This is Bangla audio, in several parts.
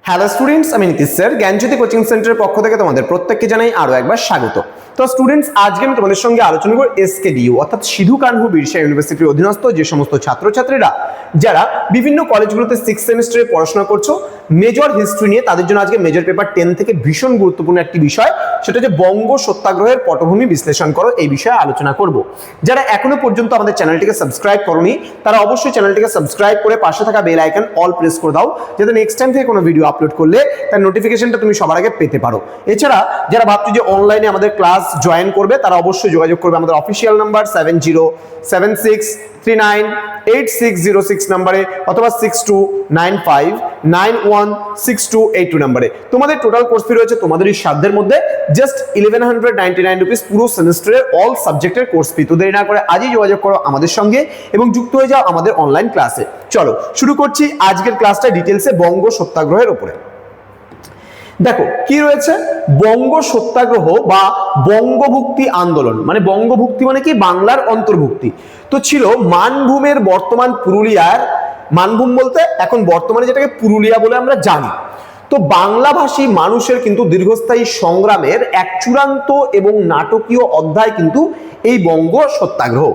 হ্যালো স্টুডেন্টস, আমি নীতিশ স্যার জ্ঞানজ্যোতি কোচিং সেন্টারের পক্ষ থেকে তোমাদের প্রত্যেককে জানাই আরো একবার স্বাগত। তো স্টুডেন্টস, আজকে আমি তোমাদের সঙ্গে আলোচনা করব এসকেডিইউ অর্থাৎ সিধু কানহু বিরসা ইউনিভার্সিটির অধীনস্থ যে সমস্ত ছাত্রছাত্রীরা যারা বিভিন্ন কলেজগুলোতে 6 সেমিস্টারে পড়াশোনা করছো মেজর হিস্ট্রি নিয়ে, তাদের জন্য আজকে মেজর পেপার 10 থেকে ভীষণ গুরুত্বপূর্ণ একটি বিষয়, সেটা হচ্ছে বঙ্গ সত্যাগ্রহের পটভূমি বিশ্লেষণ করো, এই বিষয়ে আলোচনা করব। যারা এখনো পর্যন্ত আমাদের চ্যানেলটিকে সাবস্ক্রাইব করোনি তারা অবশ্যই চ্যানেলটিকে সাবস্ক্রাইব করে পাশে থাকা বেল আইকন অল প্রেস করে দাও, যাতে নেক্সট টাইম থেকে কোনো ভিডিও আপলোড করলে তার নোটিফিকেশনটা তুমি সবার আগে পেতে পারো। এছাড়া যারা ভাবছো যে অনলাইনে আমাদের ক্লাস জয়েন করবে তারা অবশ্যই যোগাযোগ করবে আমাদের অফিসিয়াল নাম্বার 7076398606 নম্বরে অথবা 6295916282 নম্বরে। তোমাদের টোটাল কোর্স ফি রয়েছে তোমাদের এই সাধ্যের মধ্যে জাস্ট 1199 রুপিস পুরো সেমিস্টারের অল সাবজেক্টের কোর্স ফি। তো দেরি না করে আজই যোগাযোগ করো আমাদের সঙ্গে এবং যুক্ত হয়ে যাও আমাদের অনলাইন ক্লাসে। চলো শুরু করছি আজকের ক্লাসটা ডিটেলসে বঙ্গ সত্যাগ্রহের উপরে। দেখো কি রয়েছে, বঙ্গ সত্যাগ্রহ বা বঙ্গভুক্তি আন্দোলন, মানে বঙ্গভুক্তি মানে কি, বাংলার অন্তর্ভুক্তি। তো ছিল মানভূমের বর্তমান পুরুলিয়ার, মানভূম বলতে এখন বর্তমানে যেটাকে পুরুলিয়া বলে আমরা জানি। তো বাংলাভাষী মানুষের কিন্তু দীর্ঘস্থায়ী সংগ্রামের এক চূড়ান্ত এবং নাটকীয় অধ্যায় কিন্তু এই বঙ্গ সত্যাগ্রহ।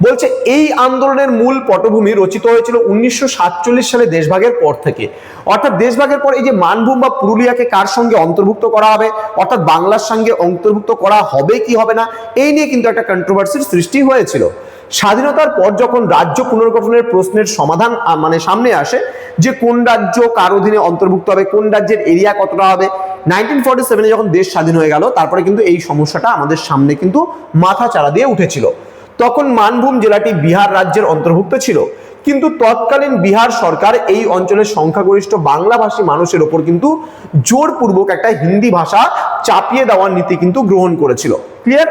বলছে এই আন্দোলনের মূল পটভূমি রচিত হয়েছিল 1947 সালে দেশভাগের পর থেকে। অর্থাৎ দেশভাগের পর এই যে মানভূম বা পুরুলিয়াকে কার সঙ্গে অন্তর্ভুক্ত করা হবে, অর্থাৎ বাংলার সঙ্গে অন্তর্ভুক্ত করা হবে কি হবে না, এই নিয়ে কিন্তু একটা কন্ট্রোভার্সির সৃষ্টি হয়েছিল। স্বাধীনতার পর যখন রাজ্য পুনর্গঠনের প্রশ্নের সমাধান মানে সামনে আসে যে কোন রাজ্য কার অধীনে অন্তর্ভুক্ত হবে, কোন রাজ্যের এরিয়া কতটা হবে, 1947 যখন দেশ স্বাধীন হয়ে গেল তারপরে কিন্তু এই সমস্যাটা আমাদের সামনে কিন্তু মাথা চাড়া দিয়ে উঠেছিল। তখন মানভূম জেলাটি বিহার রাজ্যের অন্তর্ভুক্ত ছিল, কিন্তু তৎকালীন বিহার সরকার এই অঞ্চলের সংখ্যাগরিষ্ঠ বাংলাভাষী মানুষের ওপর কিন্তু জোরপূর্বক একটা হিন্দি ভাষা চাপিয়ে দেওয়ার নীতি কিন্তু গ্রহণ করেছিল। ক্লিয়ার?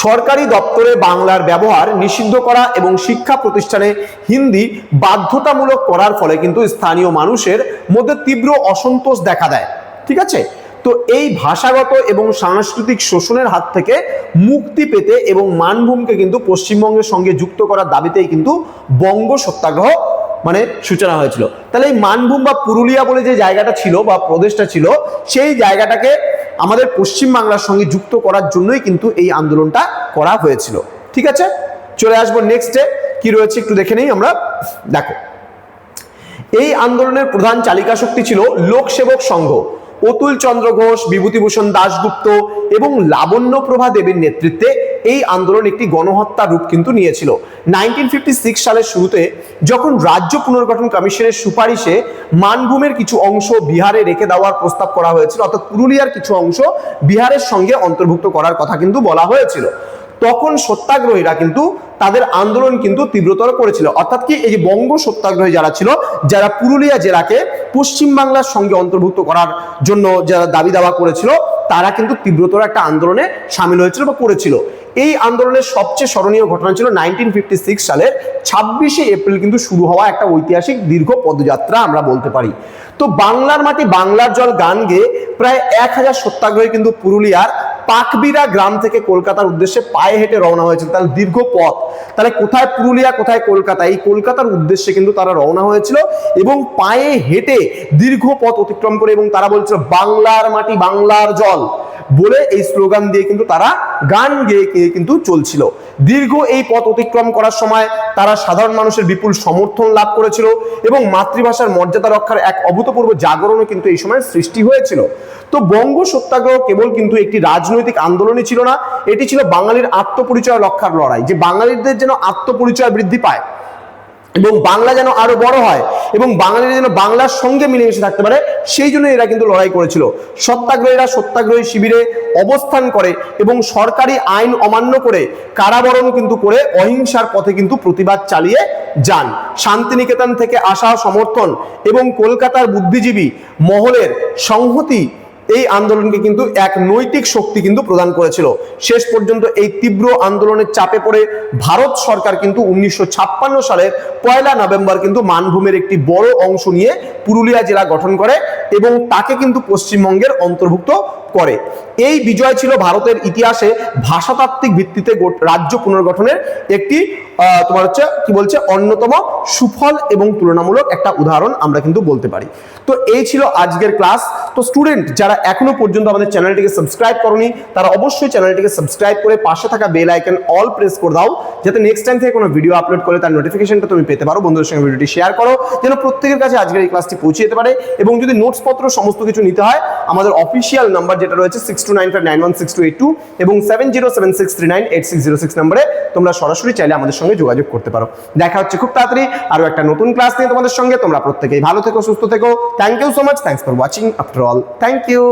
সরকারি দপ্তরে বাংলার ব্যবহার নিষিদ্ধ করা এবং শিক্ষা প্রতিষ্ঠানে হিন্দি বাধ্যতামূলক করার ফলে কিন্তু স্থানীয় মানুষের মধ্যে তীব্র অসন্তোষ দেখা দেয়। ঠিক আছে? তো এই ভাষাগত এবং সাংস্কৃতিক শোষণের হাত থেকে মুক্তি পেতে এবং মানভূমকে কিন্তু পশ্চিমবঙ্গের সঙ্গে যুক্ত করার দাবিতেই কিন্তু বঙ্গ সত্যাগ্রহ মানে সূচনা হয়েছিল। তাহলে এই মানভূম বা পুরুলিয়া বলে যে জায়গাটা ছিল বা প্রদেশটা ছিল, সেই জায়গাটাকে আমাদের পশ্চিমবাংলার সঙ্গে যুক্ত করার জন্যই কিন্তু এই আন্দোলনটা করা হয়েছিল। ঠিক আছে, চলে আসবো নেক্সটে কি রয়েছে একটু দেখে নেই আমরা। দেখো, এই আন্দোলনের প্রধান চালিকা শক্তি ছিল লোকসেবক সংঘ। অতুল চন্দ্র ঘোষ, বিভূতিভূষণ দাশগুপ্ত এবং লাবণ্যপ্রভা দেবীর নেতৃত্বে এই আন্দোলন একটি গণহত্যার রূপ কিন্তু নিয়েছিল। 1956 সালের শুরুতে যখন রাজ্য পুনর্গঠন কমিশনের সুপারিশে মানভূমের কিছু অংশ বিহারে রেখে দেওয়ার প্রস্তাব করা হয়েছিল, অর্থাৎ পুরুলিয়ার কিছু অংশ বিহারের সঙ্গে অন্তর্ভুক্ত করার কথা কিন্তু বলা হয়েছিল, তখন সত্যাগ্রহীরা কিন্তু তাদের আন্দোলন কিন্তু তীব্রতর করেছিল। অর্থাৎ কি, এই যে বঙ্গ সত্যাগ্রহী যারা ছিল, যারা পুরুলিয়া জেলাকে পশ্চিমবাংলার সঙ্গে অন্তর্ভুক্ত করার জন্য যারা দাবি দাওয়া করেছিল, তারা কিন্তু তীব্রতর একটা আন্দোলনে সামিল হয়েছিল বা করেছিল। এই আন্দোলনের সবচেয়ে স্মরণীয় ঘটনা ছিল 1956 সালের 26শে এপ্রিল কিন্তু শুরু হওয়া একটা ঐতিহাসিক দীর্ঘ পদযাত্রা আমরা বলতে পারি। তো বাংলার মাটি বাংলার জল গান গেয়ে প্রায় 1000 সত্যাগ্রহী কিন্তু পুরুলিয়ার পাকবিরা গ্রাম থেকে কলকাতার উদ্দেশ্যে পায়ে হেঁটে রওনা হয়েছিল। তাহলে দীর্ঘ পথ, তাহলে কোথায় পুরুলিয়া কোথায় কলকাতা, এই কলকাতার উদ্দেশ্যে কিন্তু তারা রওনা হয়েছিল এবং পায়ে হেঁটে দীর্ঘ পথ অতিক্রম করে, এবং তারা বলছিল বাংলার মাটি বাংলার জল বলে এই স্লোগান দিয়ে কিন্তু তারা গান গেয়ে কিন্তু চলছিল। দীর্ঘ এই পথ অতিক্রম করার সময় তারা সাধারণ মানুষের বিপুল সমর্থন লাভ করেছিল এবং মাতৃভাষার মর্যাদা রক্ষার এক অভূতপূর্ব জাগরণও কিন্তু এই সময় সৃষ্টি হয়েছিল। তো বঙ্গ সত্যাগ্রহ কেবল কিন্তু একটি রাজনৈতিক আন্দোলনই ছিল না, এটি ছিল বাঙালির আত্মপরিচয় রক্ষার লড়াই, যে বাঙালিদের যেন আত্মপরিচয় বৃদ্ধি পায় এবং বাংলা যেন আরো বড় হয় এবং বাঙালিরা যেন বাংলার সঙ্গে মিলেমিশে থাকতে পারে, সেই জন্য এরা কিন্তু লড়াই করেছিল। সত্যাগ্রহীরা সত্যাগ্রহী শিবিরে অবস্থান করে এবং সরকারি আইন অমান্য করে কারাবরণ কিন্তু করে অহিংসার পথে কিন্তু প্রতিবাদ চালিয়ে যান। শান্তিনিকেতন থেকে আসা সমর্থন এবং কলকাতার বুদ্ধিজীবী মহলের সংহতি এই আন্দোলনকে কিন্তু এক নৈতিক শক্তি কিন্তু প্রদান করেছিল। শেষ পর্যন্ত এই তীব্র আন্দোলনের চাপে পড়ে ভারত সরকার কিন্তু 1956 সালের 1 নভেম্বর কিন্তু মানভূমের একটি বড় অংশ নিয়ে পুরুলিয়া জেলা গঠন করে এবং তাকে কিন্তু পশ্চিমবঙ্গের অন্তর্ভুক্ত করে। এই বিজয় ছিল ভারতের ইতিহাসে ভাষাতাত্ত্বিক ভিত্তিতে রাজ্য পুনর্গঠনের একটি তোমার হচ্ছে কি বলছে অন্যতম সুফল এবং তুলনামূলক একটা উদাহরণ আমরা কিন্তু বলতে পারি। তো এই ছিল আজকের ক্লাস। তো স্টুডেন্ট যারা এখনো পর্যন্ত আমাদের চ্যানেলটিকে সাবস্ক্রাইব করনি তারা অবশ্যই চ্যানেলটিকে সাবস্ক্রাইব করে পাশে থাকা বেল আইকন অল প্রেস করে দাও, যাতে নেক্সট টাইম থেকে কোনো ভিডিও আপলোড করলে তার নোটিফিকেশনটা তুমি পেতে পারো। বন্ধুদের সঙ্গে ভিডিওটি শেয়ার করো যেন প্রত্যেকের কাছে আজকের এই ক্লাসটি পৌঁছে যেতে পারে। এবং যদি নোটস পত্র সমস্ত কিছু নিতে হয় আমাদের অফিসিয়াল নাম্বার যেটা রয়েছে 6295916282 এবং 7076398606 নম্বরে তোমরা সরাসরি চাইলে আমাদের সঙ্গে যোগাযোগ করতে পারো। দেখা হচ্ছে খুব তাড়াতাড়ি আরো একটা নতুন ক্লাস নিয়ে তোমাদের সঙ্গে। তোমরা প্রত্যেকেই ভালো থেকো, সুস্থ থেকো। Thank you so much. Thanks for watching after all. Thank you.